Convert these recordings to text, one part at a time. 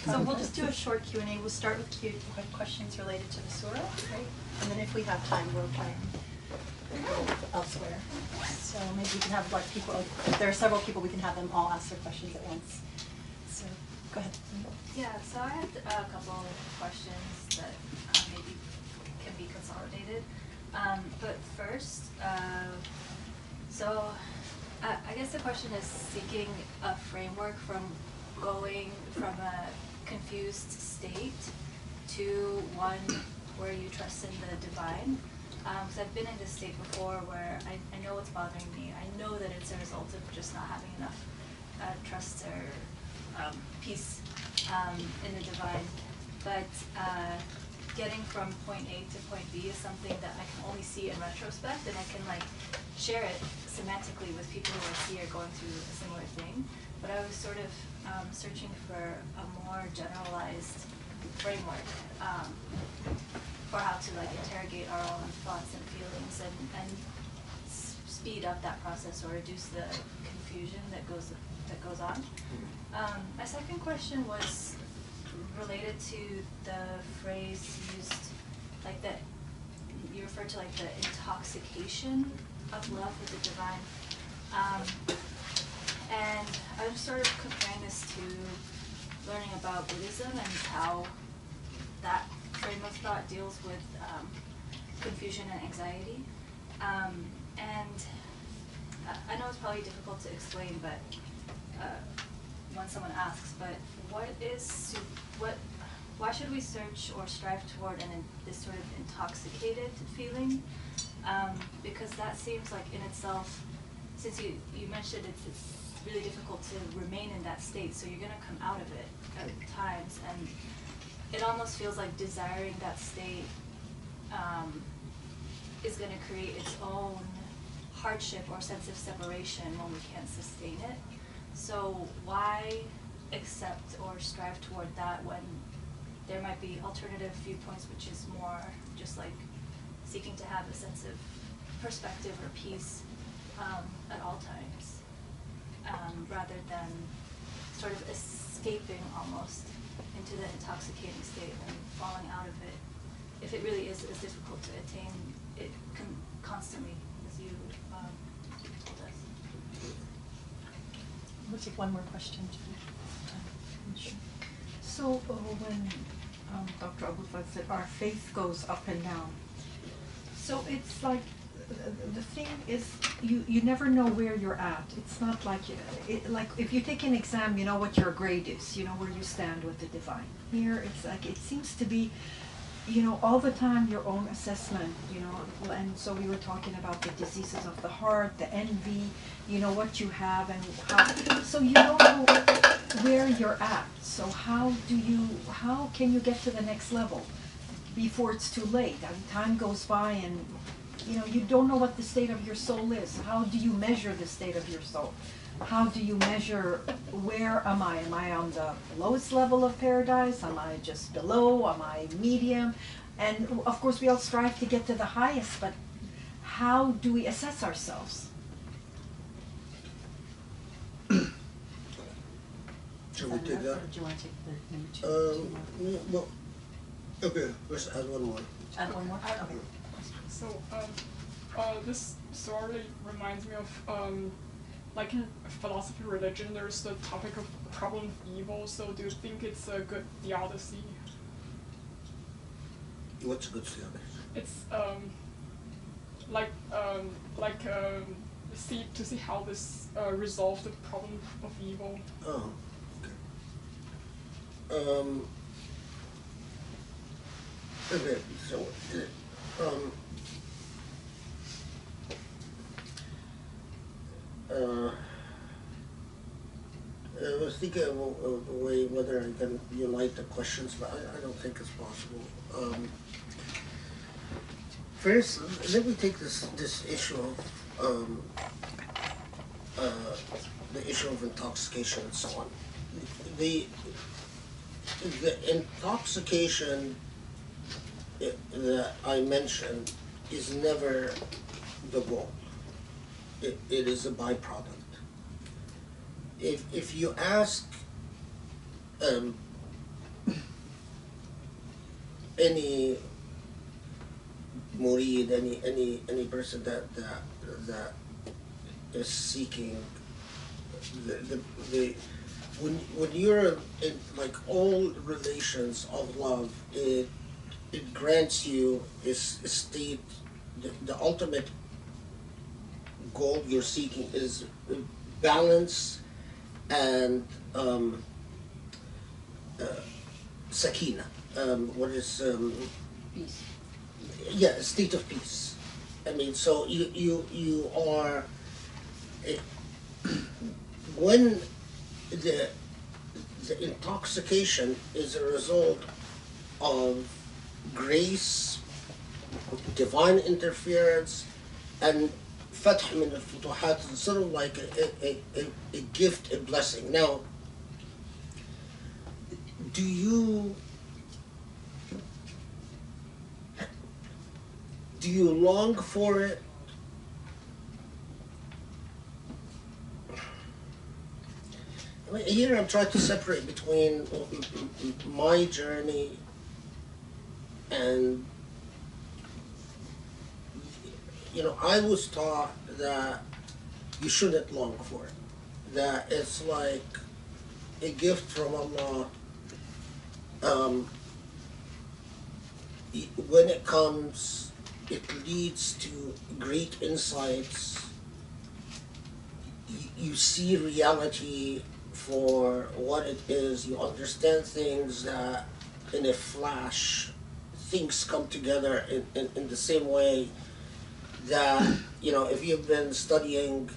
So we'll just do a short Q&A. We'll start with questions related to the surah, right? And then if we have time, we'll try and go elsewhere. So maybe we can have like people, if there are several people, we can have them all ask their questions at once. So go ahead. Yeah, so I had a couple of questions that maybe can be consolidated. But first, I guess the question is seeking a framework from going from a confused state to one where you trust in the divine. Because I've been in this state before where I know what's bothering me. I know that it's a result of just not having enough trust or peace in the divine. But getting from point A to point B is something that I can only see in retrospect, and I can like share it semantically with people who I see are going through a similar thing. But I was sort of searching for a more generalized framework for how to like interrogate our own thoughts and feelings and speed up that process or reduce the confusion that goes on. My second question was related to the phrase used, like that you referred to like the intoxication of love with the divine. And I'm sort of comparing this to learning about Buddhism and how that frame of thought deals with confusion and anxiety. And I know it's probably difficult to explain, but when someone asks, but why should we search or strive toward this sort of intoxicated feeling? Because that seems like in itself, since you mentioned it's really difficult to remain in that state, so you're going to come out of it at times, and it almost feels like desiring that state is going to create its own hardship or sense of separation when we can't sustain it. So why accept or strive toward that when there might be alternative viewpoints, which is more just like seeking to have a sense of perspective or peace at all times, rather than sort of escaping almost into the intoxicating state and falling out of it, if it really is as difficult to attain it constantly as you told us. We'll take one more question. So when Dr. Abulfaz said our faith goes up and down, so it's like the thing is you never know where you're at. It's not like like if you take an exam, you know what your grade is, you know where you stand with the divine. Here it's like it seems to be, you know, all the time your own assessment, you know, and so we were talking about the diseases of the heart, the envy, you know, what you have and how, so you don't know where you're at. So how can you get to the next level before it's too late? I mean, time goes by and, you know, you don't know what the state of your soul is. How do you measure the state of your soul? How do you measure where am I? Am I on the lowest level of paradise? Am I just below? Am I medium? And of course we all strive to get to the highest, but how do we assess ourselves? Should we take that? Or do you want to take the number two? Well, okay, let's add one more. Add one more? Okay. So, this sort of reminds me of, like in philosophy, religion, there's the topic of problem of evil. So, do you think it's a good theodicy? What's a good theodicy? It's to see how this resolve the problem of evil. Oh, okay. Okay, so I was thinking of a way whether I can unite the questions, but I don't think it's possible. First, let me take this issue of the issue of intoxication and so on. The intoxication that I mentioned is never the goal. It is a byproduct. If you ask any murid, any person that is seeking the when you're in like all relations of love, it grants you is a state. The ultimate goal you're seeking is balance and sakina. What is Peace. yeah, a state of peace. I mean, so you are when the intoxication is a result of grace, divine interference, and fath min al-futuhat, sort of like a gift, a blessing. Now, do you long for it? I mean, here I'm trying to separate between my journey and, I was taught that you shouldn't long for it. That it's like a gift from Allah. When it comes, it leads to great insights. You see reality for what it is. You understand things that in a flash, things come together in the same way that, if you've been studying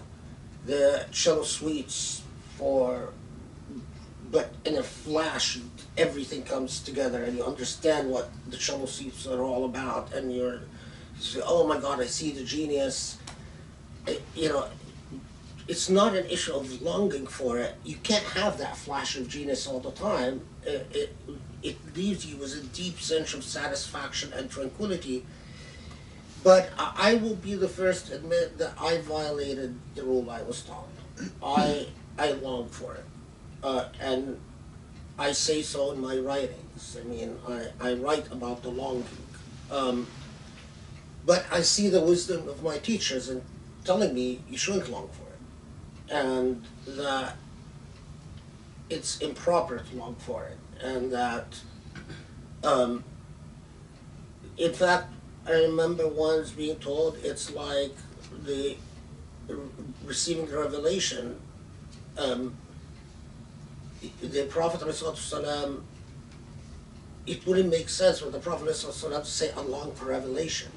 the cello suites but in a flash, everything comes together and you understand what the cello suites are all about, and you say, oh my God, I see the genius. It's not an issue of longing for it. You can't have that flash of genius all the time. It leaves you with a deep sense of satisfaction and tranquility. But I will be the first to admit that I violated the rule I was taught. I long for it. And I say so in my writings. I mean, I write about the longing. But I see the wisdom of my teachers in telling me you shouldn't long for it. And that it's improper to long for it. And that, in fact, I remember once being told it's like receiving the revelation. The Prophet ﷺ, it wouldn't make sense for the Prophet ﷺ to say, I long for revelation.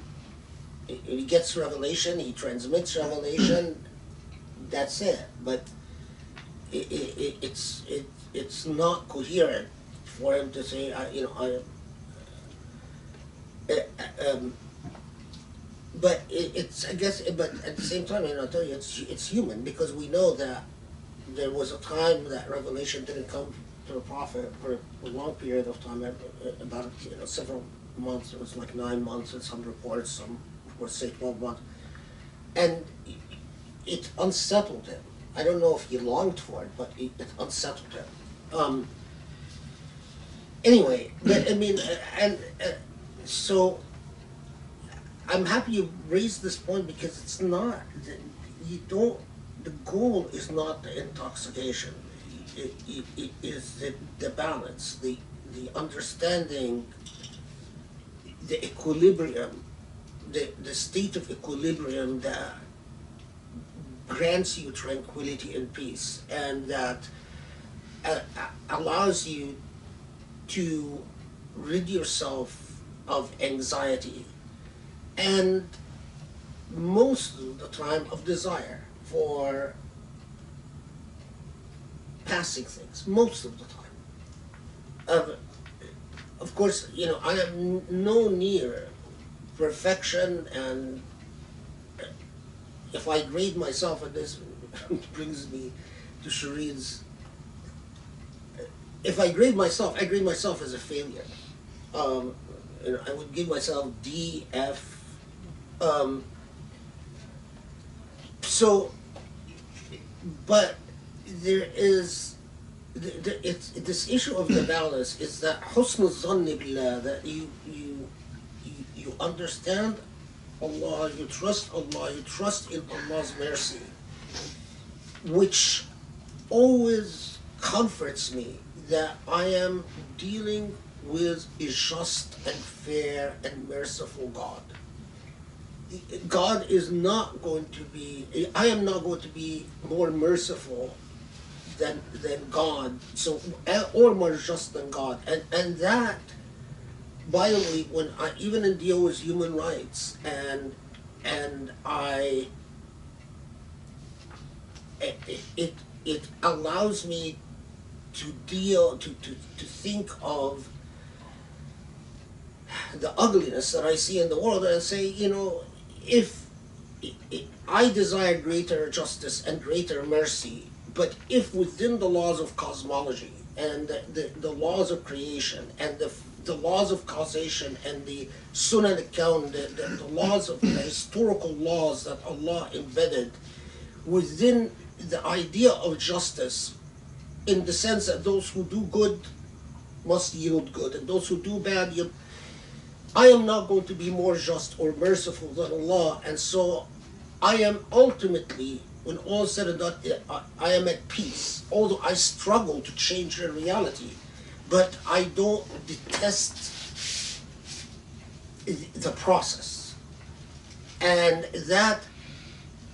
He gets revelation, he transmits revelation, that's it. But it's not coherent for him to say, but I guess, but at the same time, I'll tell you, it's human, because we know that there was a time that revelation didn't come to the Prophet for a long period of time, about several months. It was like 9 months in some reports, some reports say 12 months, and it unsettled him. I don't know if he longed for it, but it unsettled him. Anyway, but I mean, so I'm happy you raised this point, because it's not, the goal is not the intoxication. It is the balance, the understanding, the equilibrium, the state of equilibrium that grants you tranquility and peace, and that allows you to rid yourself of anxiety, and most of the time of desire for passing things, most of the time. Of course, I am no near perfection, and if I grade myself, and this brings me to Shireen's, if I grade myself as a failure. I would give myself D, F. So, but there is it's this issue of the balance is that husn al-dhanni billah, that you understand Allah, you trust Allah, you trust in Allah's mercy, which always comforts me that I am dealing with a just and fair and merciful God. God is not going to be, I am not going to be more merciful than God, so, or more just than God. And that, by the way, when I even in deal with human rights, and it allows me to deal to think of the ugliness that I see in the world and say, you know, if I desire greater justice and greater mercy, but if within the laws of cosmology and the laws of creation and the laws of causation and the sunnah al-kawn, the laws of the historical laws that Allah embedded within the idea of justice, in the sense that those who do good must yield good and those who do bad yield, I am not going to be more just or merciful than Allah, and so I am ultimately, when all is said and done, I am at peace. Although I struggle to change the reality, but I don't detest the process. And that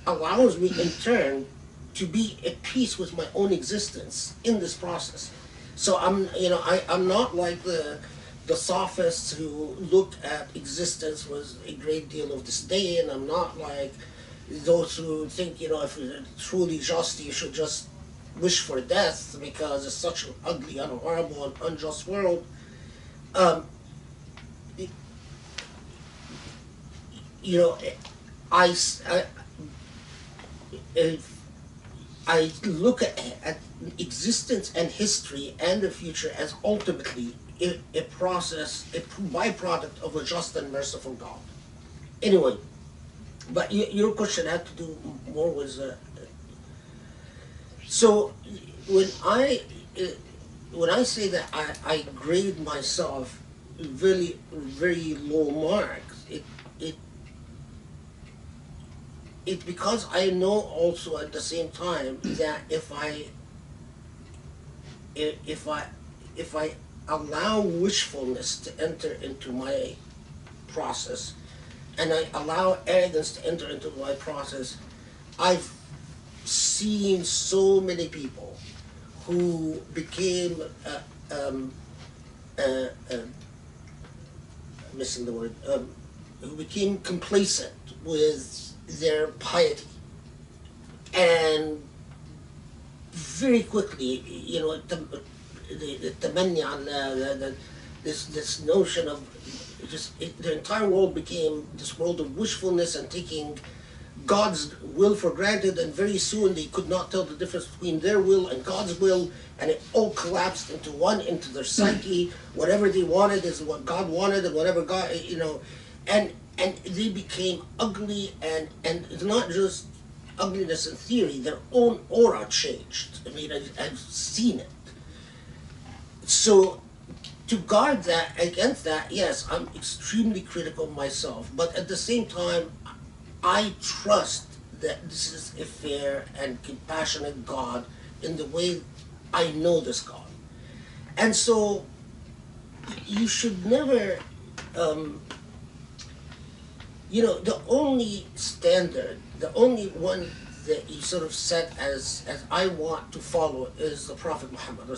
allows me in turn to be at peace with my own existence in this process. So I'm not like the sophists who look at existence with a great deal of disdain. I'm not like those who think, you know, if you're truly just, you should just wish for death because it's such an ugly and horrible and unjust world. You know, I look at existence and history and the future as ultimately a process, a byproduct of a just and merciful God. Anyway, but your question had to do more with so when I say that I grade myself very low marks, it's because I know also at the same time that if I allow wishfulness to enter into my process, and I allow arrogance to enter into my process, I've seen so many people who became missing the word, who became complacent with their piety, and very quickly, you know, this notion of just the entire world became this world of wishfulness and taking God's will for granted, and very soon they could not tell the difference between their will and God's will, and it all collapsed into their psyche. Whatever they wanted is what God wanted, and whatever God, you know, and they became ugly, and it's not just ugliness in theory, their own aura changed. I mean, I've seen it. So to guard that, against that, yes, I'm extremely critical of myself, but at the same time, I trust that this is a fair and compassionate God in the way I know this God. And so you should never, you know, the only standard, the only one that you sort of set as I want to follow is the Prophet Muhammad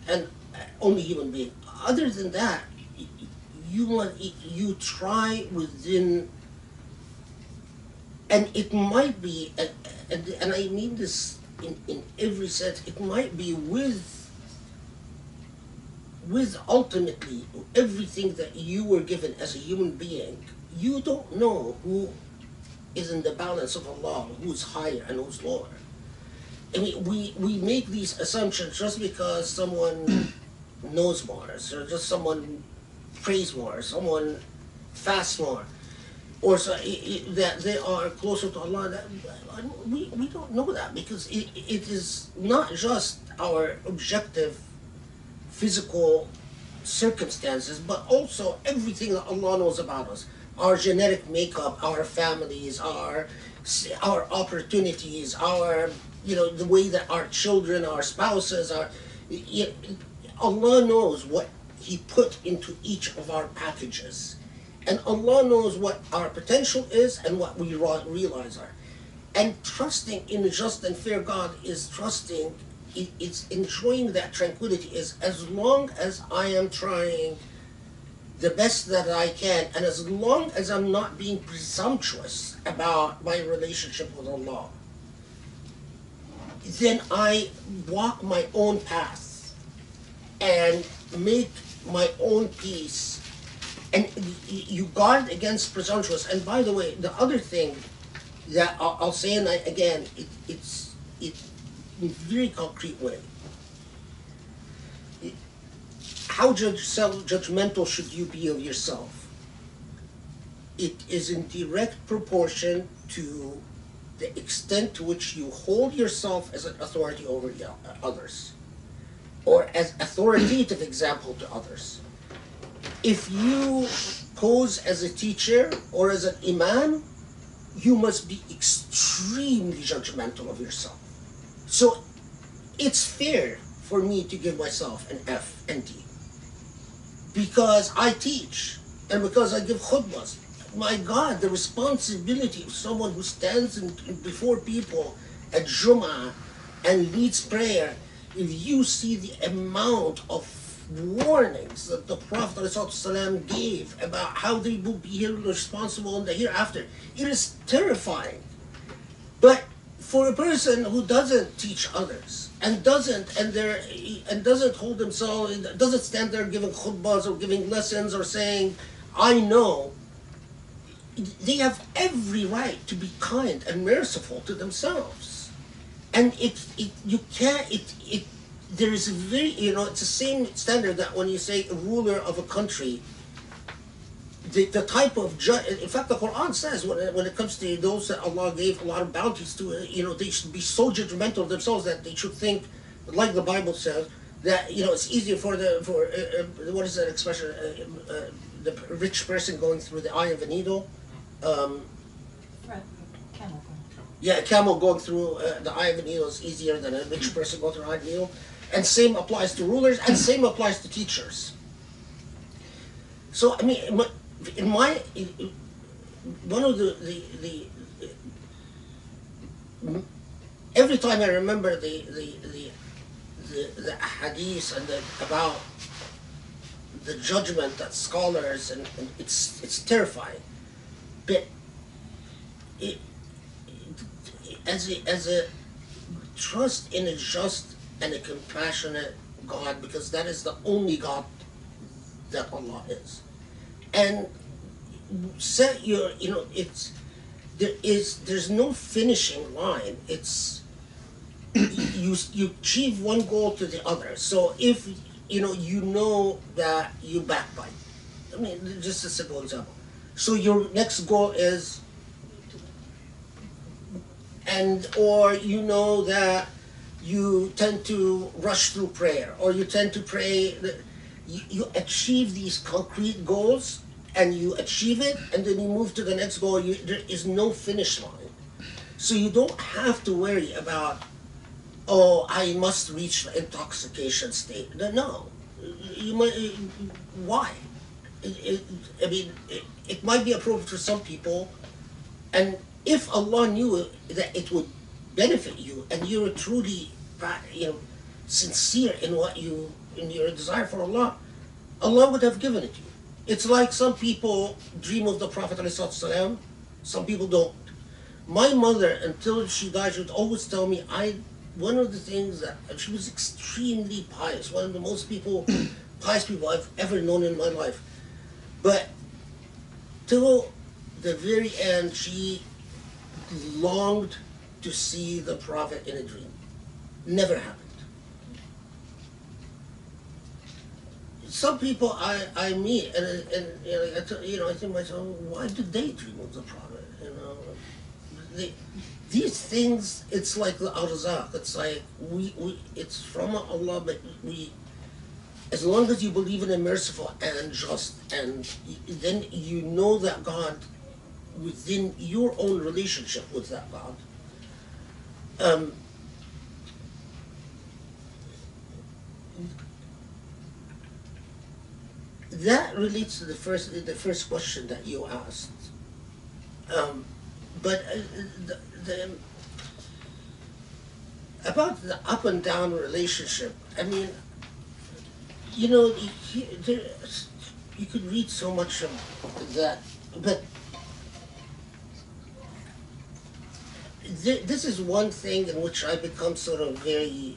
and only human being. Other than that, you try within, and it might be, and I mean this in every sense, it might be with ultimately everything that you were given as a human being. You don't know who is in the balance of Allah, who's higher and who's lower. I mean, we make these assumptions just because someone knows more, or just someone prays more, or someone fasts more. or so, that they are closer to Allah. We don't know that, because it is not just our objective physical circumstances, but also everything that Allah knows about us, our genetic makeup, our families, our opportunities, our, the way that our children, our spouses are. Allah knows what He put into each of our packages, and Allah knows what our potential is and what we realize are. And trusting in a just and fair God is trusting, it's enjoying that tranquility, is as long as I am trying the best that I can, and as long as I'm not being presumptuous about my relationship with Allah, then I walk my own path and make my own peace. And you guard against presumptuous. And by the way, the other thing that I'll say, and again, it's in a very concrete way. How judgmental should you be of yourself? It is in direct proportion to the extent to which you hold yourself as an authority over others, or as authoritative example to others. If you pose as a teacher or as an imam, you must be extremely judgmental of yourself. So it's fair for me to give myself an F and D, because I teach and because I give khutbahs. My God, the responsibility of someone who stands before people at Jum'ah and leads prayer. If you see the amount of warnings that the Prophet ﷺ gave about how they will be responsible in the hereafter, it is terrifying. But for a person who doesn't teach others and doesn't hold themselves, doesn't stand there giving khutbahs or giving lessons or saying, I know, they have every right to be kind and merciful to themselves. And there is a very, it's the same standard that when you say a ruler of a country, the type of judge, in fact, the Quran says when it comes to those that Allah gave a lot of bounties to, they should be so judgmental of themselves that they should think, like the Bible says, that, it's easier for what is that expression, the rich person going through the eye of a needle. Camel. Yeah, a camel going through the eye of a needle is easier than a rich person going through the eye of a needle. And same applies to rulers, and same applies to teachers. So, I mean, one of the every time I remember the hadith and about the judgment that scholars, and it's terrifying. But as a trust in a just and a compassionate God, because that is the only God that Allah is. And set your, there's no finishing line. It's you achieve one goal to the other. So if you know that you backbite, I mean, just a simple example. So your next goal is, or that you tend to rush through prayer, or you tend to pray, you achieve these concrete goals, and you achieve it, and then you move to the next goal. There is no finish line. So you don't have to worry about, I must reach the intoxication state. No. You might, why? It might be appropriate for some people, and if Allah knew that it would benefit you, and you were truly, sincere in your desire for Allah, Allah would have given it to you. It's like some people dream of the Prophet ﷺ, some people don't. My mother, until she died, she would always tell me, one of the things that, she was extremely pious, one of the most pious people I've ever known in my life. But till the very end, she longed to see the Prophet in a dream. Never happened. some people I meet, and I think to myself, why did they dream of the Prophet? These things, it's like the arzaq. It's like it's from Allah, but as long as you believe in a merciful and just, and then you know that God within your own relationship with that God. That relates to the first question that you asked. But about the up and down relationship, I mean, you could read so much of that, but this is one thing in which I become sort of very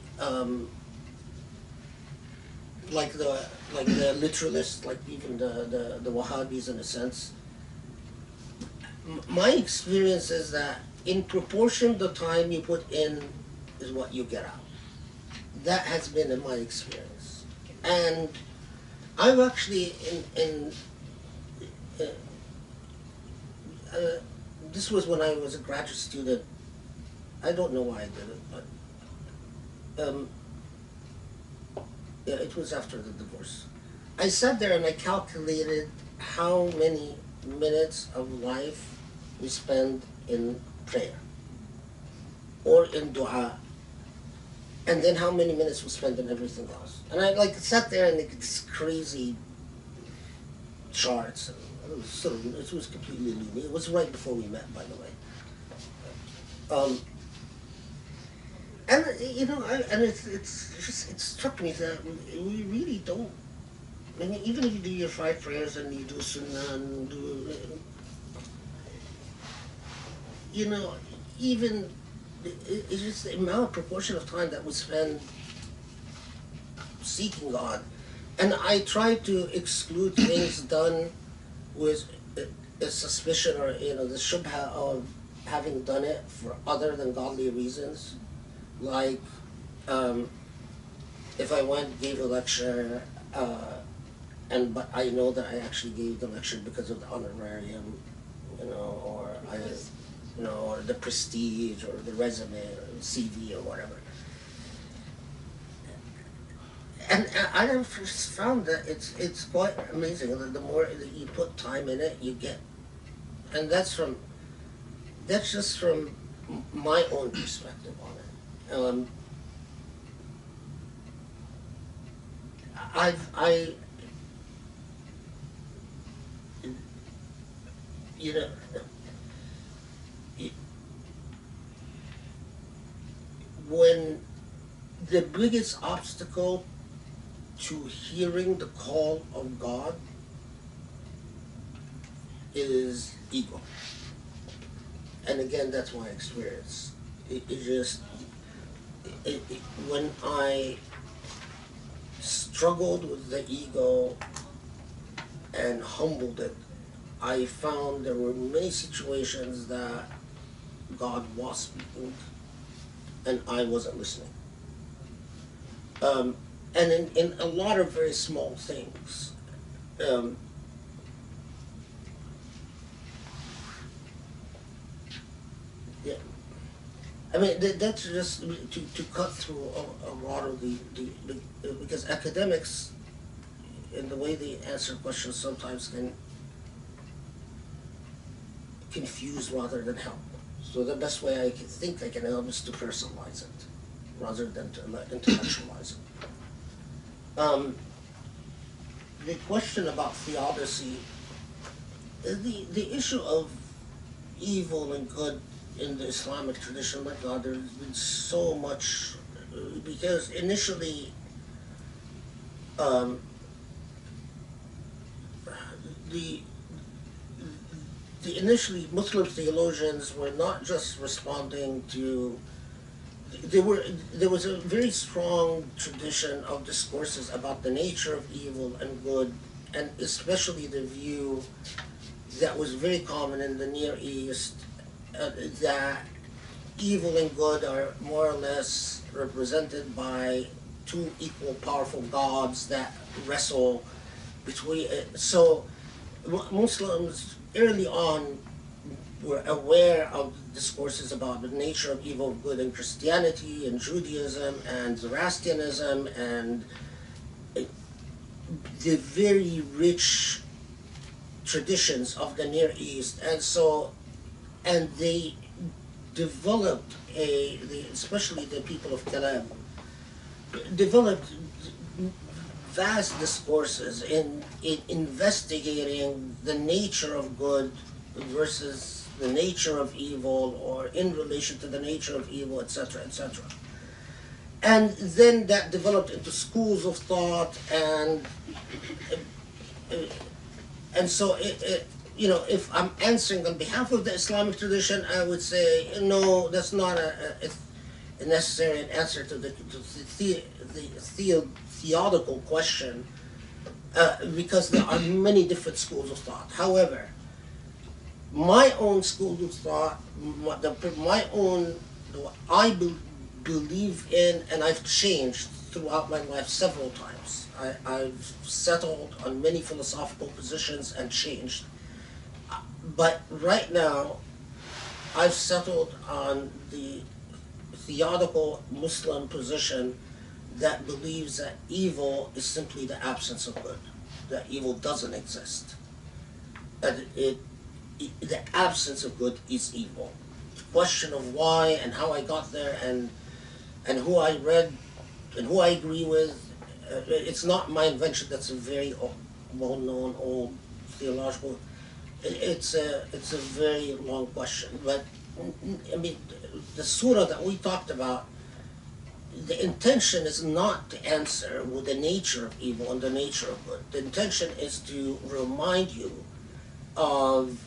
like the literalists, like even the Wahhabis in a sense. My experience is that in proportion the time you put in is what you get out. That has been in my experience. And I've actually this was when I was a graduate student. I don't know why I did it, but yeah, it was after the divorce. I sat there and I calculated how many minutes of life we spend in prayer or in dua, and then how many minutes we spend in everything else. And I sat there and these crazy charts. And it was completely new. It was right before we met, by the way. And it struck me that we really don't. I mean, even if you do your 5 prayers and you do sunnah and do, even it's just the amount, proportion of time that we spend seeking God. And I try to exclude things done with a suspicion or the shubha of having done it for other than godly reasons. Like, if I went, gave a lecture, but I know that I actually gave the lecture because of the honorarium, or or the prestige, or the resume, or the CV, or whatever. And I have found that it's quite amazing that the more that you put time in it, you get, and that's just from my own perspective on it. When the biggest obstacle to hearing the call of God is ego. And again, that's my experience. When I struggled with the ego and humbled it, I found there were many situations that God was speaking and I wasn't listening. And in a lot of very small things. Yeah. I mean, that's just to cut through a lot of because academics, in the way they answer questions, sometimes can confuse rather than help. So the best way I think I can help is to personalize it, rather than to intellectualize it. The question about theodicy, the issue of evil and good in the Islamic tradition, my God, there's been so much, because initially, initially Muslim theologians were not just responding to, there was a very strong tradition of discourses about the nature of evil and good, and especially the view that was very common in the Near East, that evil and good are more or less represented by two equal powerful gods that wrestle between. So Muslims early on were aware of discourses about the nature of evil and good in Christianity and Judaism and Zoroastrianism and the very rich traditions of the Near East, and they developed especially the people of Kalam, developed vast discourses in investigating the nature of good versus the nature of evil, or in relation to the nature of evil, etc., etc. And then that developed into schools of thought, and so if I'm answering on behalf of the Islamic tradition, I would say no, that's not a necessary answer to the theological question, because there are many different schools of thought. However, my own school of thought, I believe in, and I've changed throughout my life several times. I've settled on many philosophical positions and changed. But right now, I've settled on the theological Muslim position that believes that evil is simply the absence of good, that evil doesn't exist. That the absence of good is evil. The question of why and how I got there and who I read and who I agree with, it's not my invention. That's a very well-known old theological. It's a very long question, but I mean the surah that we talked about, the intention is not to answer with the nature of evil and the nature of good. The intention is to remind you of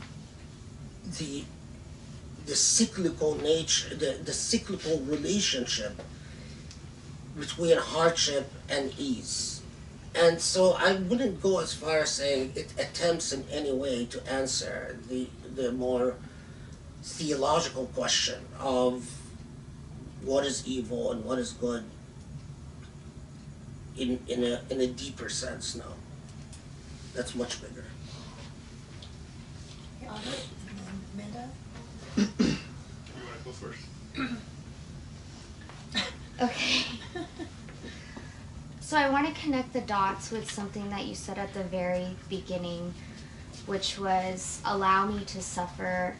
the cyclical nature, the cyclical relationship between hardship and ease. And so I wouldn't go as far as saying it attempts in any way to answer the more theological question of what is evil and what is good in a deeper sense. No, that's much bigger. Amanda? You want to go first? Okay. So I want to connect the dots with something that you said at the very beginning, which was allow me to suffer,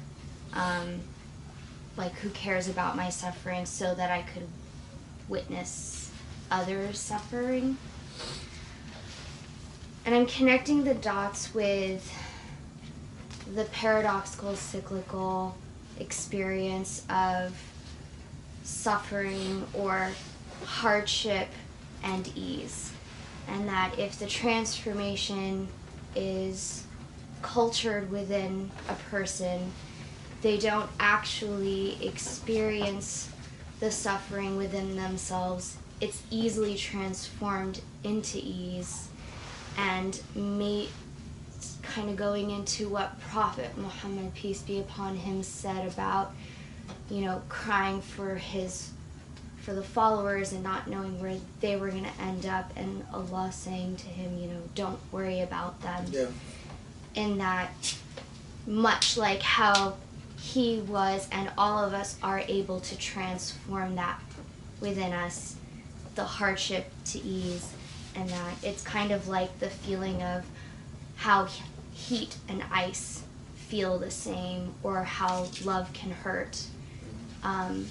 like who cares about my suffering, so that I could witness others suffering. And I'm connecting the dots with the paradoxical, cyclical experience of suffering or hardship and ease. And that if the transformation is cultured within a person, they don't actually experience the suffering within themselves. It's easily transformed into ease, and kind of going into what Prophet Muhammad, peace be upon him, said about, crying for the followers and not knowing where they were going to end up, and Allah saying to him, don't worry about them. Yeah. In that, much like how he was and all of us are able to transform that within us, the hardship to ease, and that it's kind of like the feeling of how heat and ice feel the same, or how love can hurt. And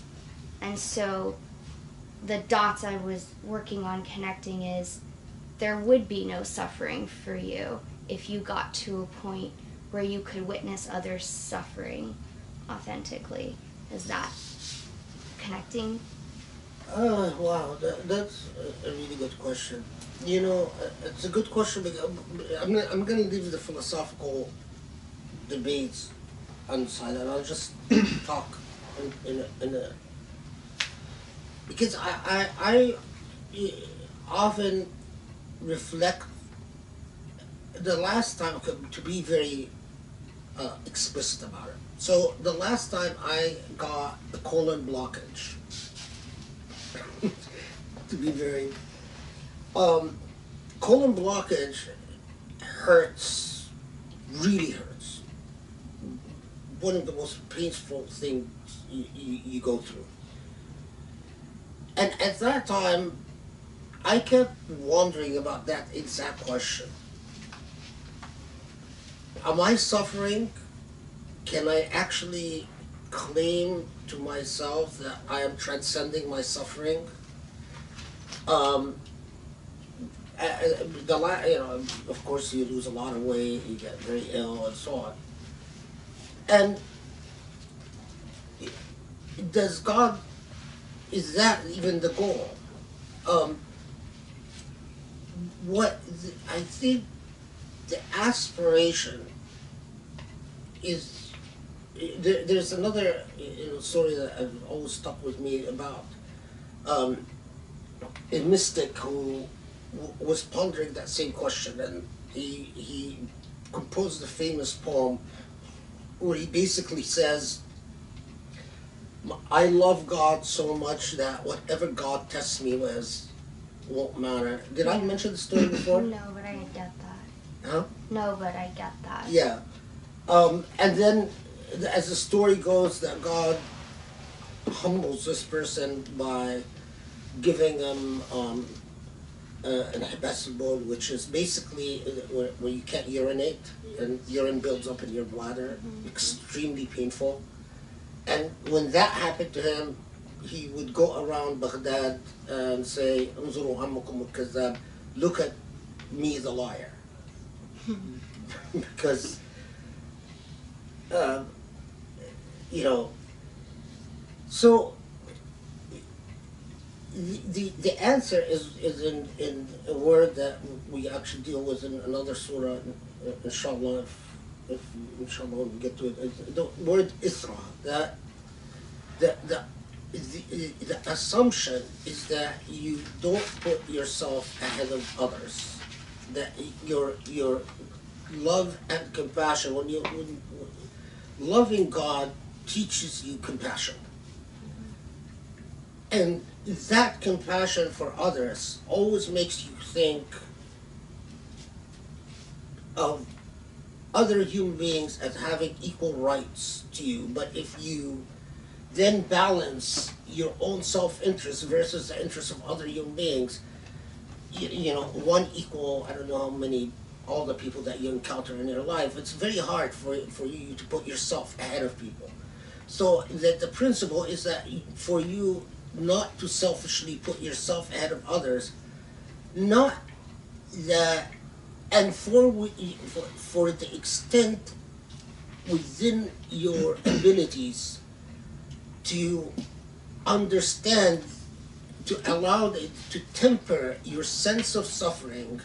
so the dots I was working on connecting is there would be no suffering for you if you got to a point where you could witness others suffering authentically. Is that connecting? Wow, that's a really good question. It's a good question because I'm going to leave the philosophical debates on the side, and I'll just talk in a because I often reflect the last time, to be very explicit about it. So the last time I got a colon blockage, to be very Colon blockage hurts, really hurts. One of the most painful things you go through. And at that time, I kept wondering about that exact question. Am I suffering? Can I actually claim to myself that I am transcending my suffering? Of course, you lose a lot of weight, you get very ill, and so on. And does God, is that even the goal? I think the aspiration is, there's another story that has always stuck with me about a mystic who was pondering that same question, and he composed a famous poem where he basically says, I love God so much that whatever God tests me with won't matter. Did I mention the story before? No, but I get that. Huh? No, but I get that. Yeah. And then, as the story goes, that God humbles this person by giving him an habesibol, which is basically where you can't urinate, and urine builds up in your bladder, extremely painful. And when that happened to him, he would go around Baghdad and say, "Unzuru ammakum al-kazzab," look at me, the liar. Because, so the answer is in a word that we actually deal with in another surah, inshallah, if inshallah when we get to it. The word Isra, that the assumption is that you don't put yourself ahead of others, that your love and compassion, when loving God teaches you compassion, and that compassion for others always makes you think of other human beings as having equal rights to you. But if you then balance your own self-interest versus the interests of other human beings, one equal, I don't know how many, all the people that you encounter in your life, it's very hard for you to put yourself ahead of people. So the principle is that for you not to selfishly put yourself ahead of others, not that, and for the extent within your abilities to understand, to allow it to temper your sense of suffering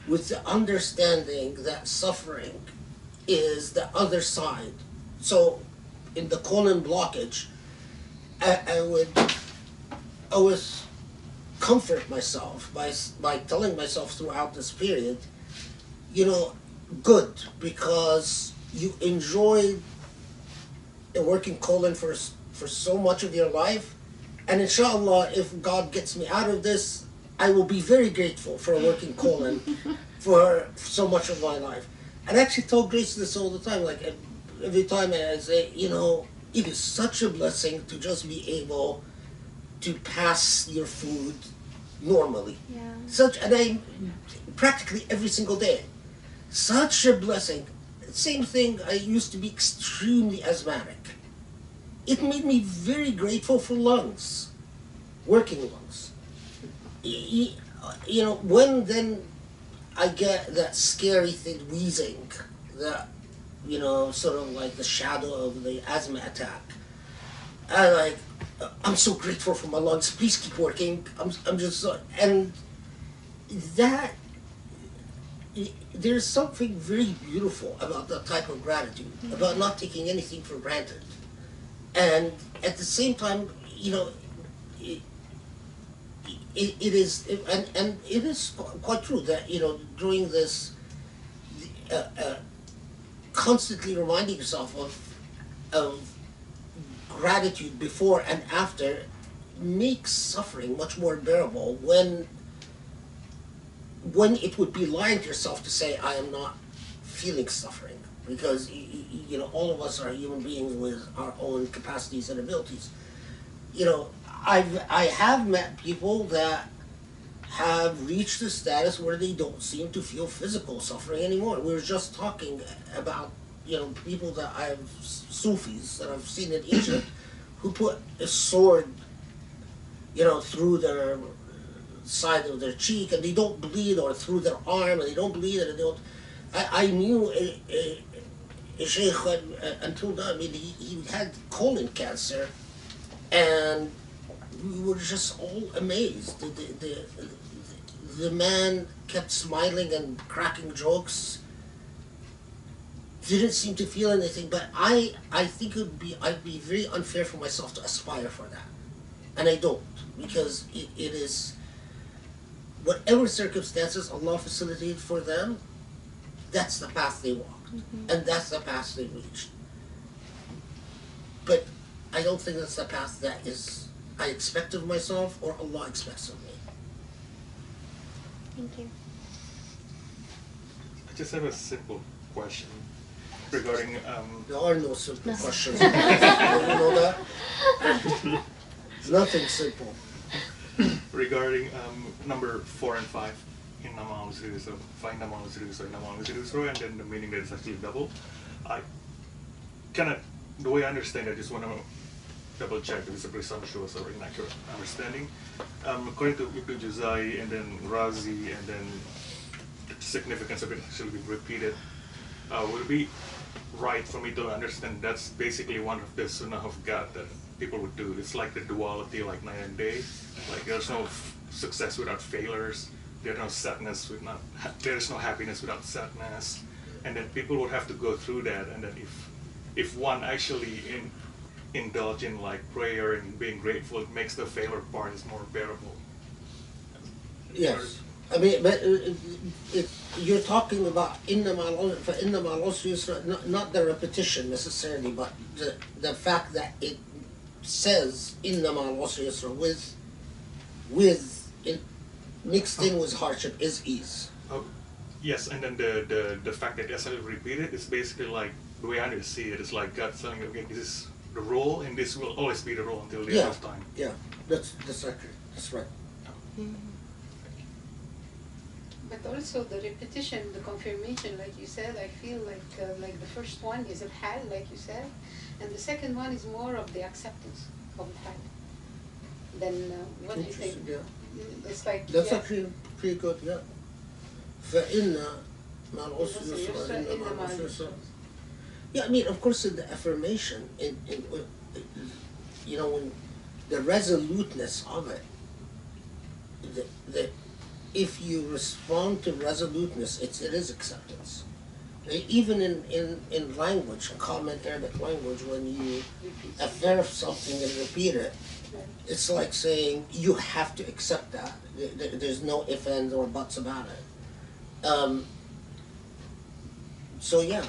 with the understanding that suffering is the other side. So in the colon blockage, I would always comfort myself by telling myself throughout this period, good, because you enjoyed a working colon for so much of your life, and inshallah, if God gets me out of this, I will be very grateful for a working colon for so much of my life. And I actually tell Grace this all the time, like every time I say, it is such a blessing to just be able to pass your food normally. Yeah. And I practically every single day. Such a blessing. Same thing, I used to be extremely asthmatic. It made me very grateful for lungs, working lungs. When then I get that scary thing, wheezing, that, sort of like the shadow of the asthma attack, I'm so grateful for my lungs, please keep working. I'm just, and that, there's something very beautiful about that type of gratitude, about not taking anything for granted. And at the same time, it is, and it is quite true that, during this, constantly reminding yourself of gratitude before and after makes suffering much more bearable when when it would be lying to yourself to say, I am not feeling suffering, because you know, all of us are human beings with our own capacities and abilities. You know, I have met people that have reached a status where they don't seem to feel physical suffering anymore. We were just talking about, you know, people that Sufis that I've seen in Egypt who put a sword, you know, through their side of their cheek and they don't bleed, or through their arm and they don't bleed, and they don't. I knew a sheikh until now. I mean, he had colon cancer, and we were just all amazed. The man kept smiling and cracking jokes. Didn't seem to feel anything, but I think I'd be very unfair for myself to aspire for that, and I don't, because it is whatever circumstances Allah facilitated for them. That's the path they walked, and that's the path they reached. But I don't think that's the path that is I expect of myself or Allah expects of me. Thank you. I just have a simple question regarding There are no simple questions. You know that? Nothing simple. regarding number 4 and 5 in nama al-usri yusra, fa inna ma'al usri yusra, inna ma'al usri yusra, and then the meaning that is actually double. I kind of, the way I understand it, I just want to double check if it's a presumptuous or inaccurate understanding. According to Ibn Juzai and then Razi, and then the significance of it actually being repeated, would it be right for me to understand that's basically one of the sunnah of God that people would do? It's like the duality, like night and day. Like there's no success without failures. There's no sadness there's no happiness without sadness. And then people would have to go through that. And then if one actually indulge in like prayer and being grateful, it makes the failure part is more bearable. Yes. I mean, but you're talking about inna ma'al usri yusra, not the repetition necessarily, but the fact that it says inna ma'al usri yusra mixed in with hardship is ease. Oh, yes, and then the fact that it's repeated is basically like, the way I see it is like God telling you, okay, this is the rule, and this will always be the rule until the end of time. Yeah, that's accurate. That's right. But also the repetition, the confirmation, like you said, I feel like the first one is al-hal, like you said, and the second one is more of the acceptance of al-hal. Then what do you think? Yeah. It's like That's actually pretty good. Yeah. فإن مع العسر يسرا إن مع العسر يسرا. Yeah, I mean, of course, in the affirmation, you know, when the resoluteness of it, if you respond to resoluteness, it is acceptance. Even in language, common Arabic language, when you affirm something and repeat it, it's like saying you have to accept that. There's no ifs, ands, or buts about it. So yeah.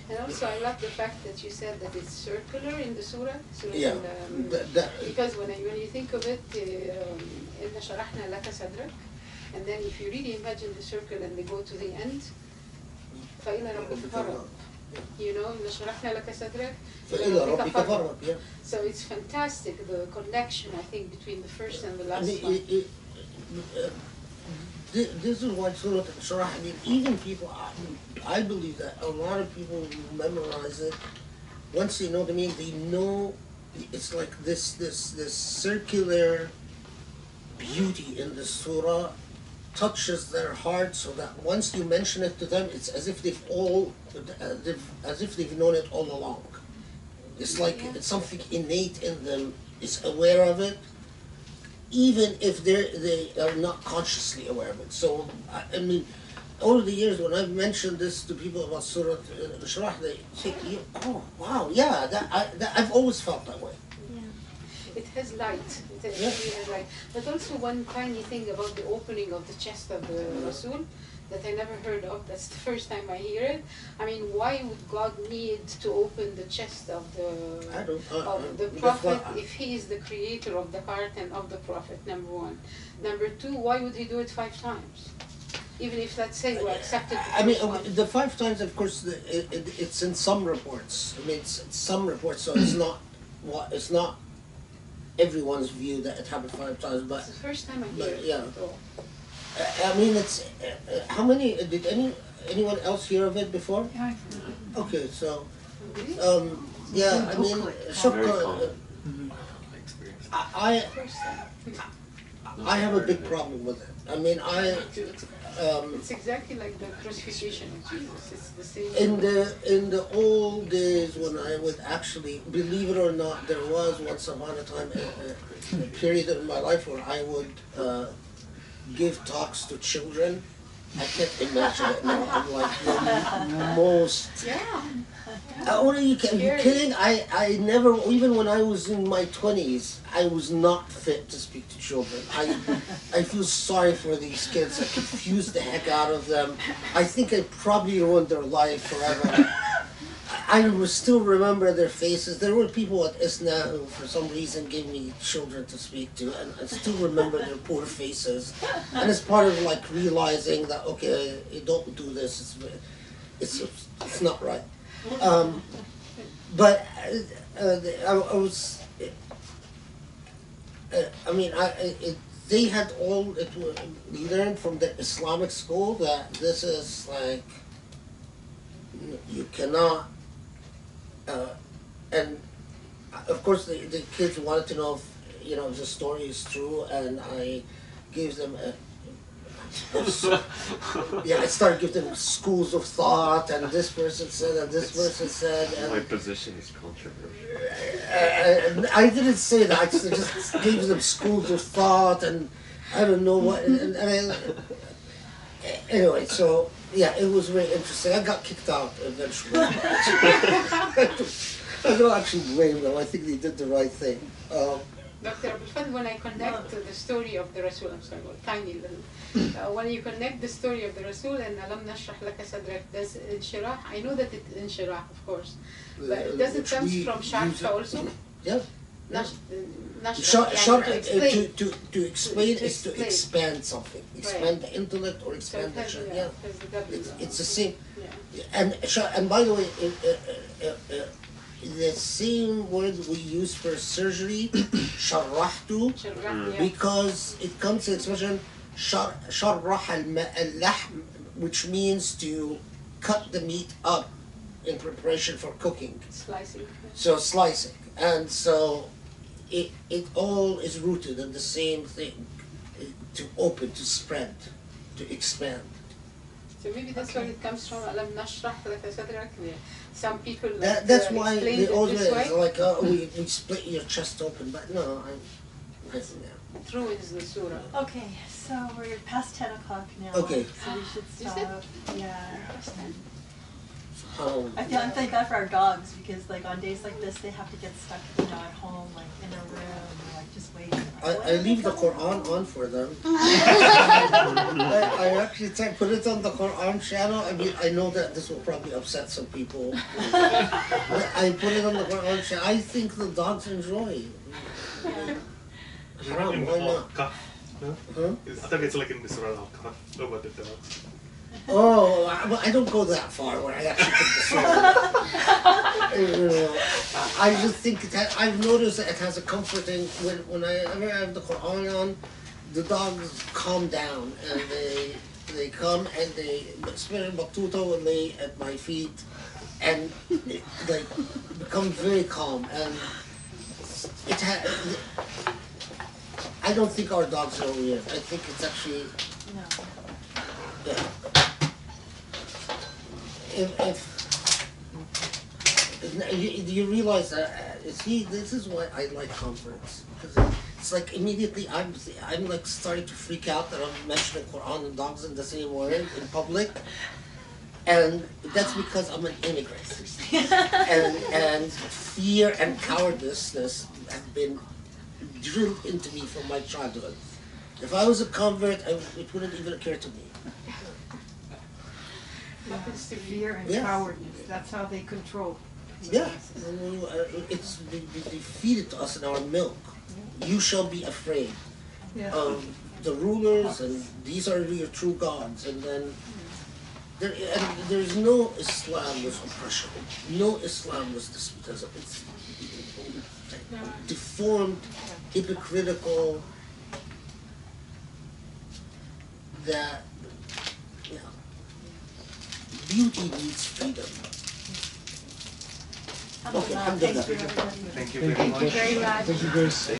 And also, I love the fact that you said that it's circular in the surah. Yeah. Because when you think of it, إِنَّ شَرَحْنَا لَكَ صَدْرَكَ, and then if you really imagine the circle and they go to the end, فَإِلَى رَبِّكَ فَارْغَب. You know, إِنَّ شَرَحْنَا لَكَ صَدْرَكَ فإلى ربك فارغب. Yeah. So it's fantastic, the connection, I think, between the first and the last one. This is why Surah Sharh, I mean, even people, I believe that a lot of people who memorize it, once they know the meaning, they know it's like this circular beauty in the surah touches their heart, so that once you mention it to them, it's as if they've known it all along. It's like it's something innate in them, is aware of it, even if they are not consciously aware of it. So, I mean, over the years when I've mentioned this to people about Surah Sharh, they say, oh, wow, yeah, I've always felt that way. It has light. It really has light. But also one tiny thing about the opening of the chest of the Rasul that I never heard of. That's the first time I hear it. I mean, why would God need to open the chest of the Prophet if he is the creator of the heart and of the Prophet, number one. Number two, why would he do it 5 times? Even if, let's say, we accepted the I mean, first one. the 5 times, of course, it's in some reports. I mean, it's some reports, so it's not everyone's view that it happened 5 times, but It's the first time I hear but, it. yeah. at all. I mean, it's how many did anyone else hear of it before? Yeah, I've heard it. Okay, so Really? yeah, I mean, Booklet. Very shukr, common experience. First time. I have a big problem with it. I mean, It's exactly like the crucifixion of Jesus. It's the same. in the old days when I would actually, believe it or not, there was once upon a time a period in my life where I would give talks to children. I can't imagine it now. I'm like the most. Yeah. What are you kidding? I never, even when I was in my 20s, I was not fit to speak to children. I feel sorry for these kids. I confused the heck out of them. I think I probably ruined their life forever. I will still remember their faces. There were people at ISNA who, for some reason, gave me children to speak to, and I still remember their poor faces. And it's part of like realizing that, okay, you don't do this. It's not right. But I was. I mean, they had all learned from the Islamic school that this is like you cannot. And of course, the kids wanted to know if the story is true, and I gave them I started giving them schools of thought, and this person said, and this person said. And, my position is controversial. I didn't say that. I just gave them schools of thought, and I don't know what. Anyway, so yeah, it was very interesting. I got kicked out eventually. I don't actually blame them. I think they did the right thing. Dr. Abdul, when I connect to the story of the Rasul, I'm sorry, tiny little. When you connect the story of the Rasul and Alam Nashrah Laka Sadrak, does in Sharh, I know that it's in Sharh, of course, but does it come from Sharh also? Yeah. Sharh, to explain is to expand something. Expand the intellect or expand the Sharh. Yeah. It's the same. Yeah. And by the way, the same word we use for surgery, sharrahtu, because it comes to expression sharrah al-lahm, which means to cut the meat up in preparation for cooking. Slicing. So slicing. And so it all is rooted in the same thing, to open, to spread, to expand. So maybe that's where it comes from. Alam Nashrah Laka Sadrak. Some people That's why they always like, we split your chest open, but no, True is the surah. Okay, so we're past 10 o'clock now. Okay. So we should Is stop. Yeah. I'm I'm feeling bad for our dogs because like on days like this they have to get stuck, at home, like in their room, like just waiting. I leave the Quran on for them. I actually put it on the Quran channel. I mean, I know that this will probably upset some people. I put it on the Quran channel. I think the dogs enjoy it. Haram, why not? Huh? I thought it's like in the Surah Al-Kahf about the dogs. Oh, well, I don't go that far where I actually put the surah. I just think I've noticed that it has a comforting, when I have the Quran on, the dogs calm down and they come and they spend Batuta and lay at my feet and they become very calm, and I don't think our dogs are weird. I think it's actually you realize that this is why I like conference, because it's like immediately I'm like starting to freak out that I'm mentioning Quran and dogs in the same word in public, and that's because I'm an immigrant, and fear and cowardice have been drilled into me from my childhood. If I was a convert, it wouldn't even occur to me. Fear and cowardice. That's how they control. Yeah, it's they feed it to us in our milk. You shall be afraid. Yeah. the rulers, and these are your true gods, and then there's no Islam with oppression, no Islam with despotism. It's deformed, hypocritical, that, you know, beauty needs freedom. Okay, alhamdulillah. Thank you very much. Very much. Thank you, guys.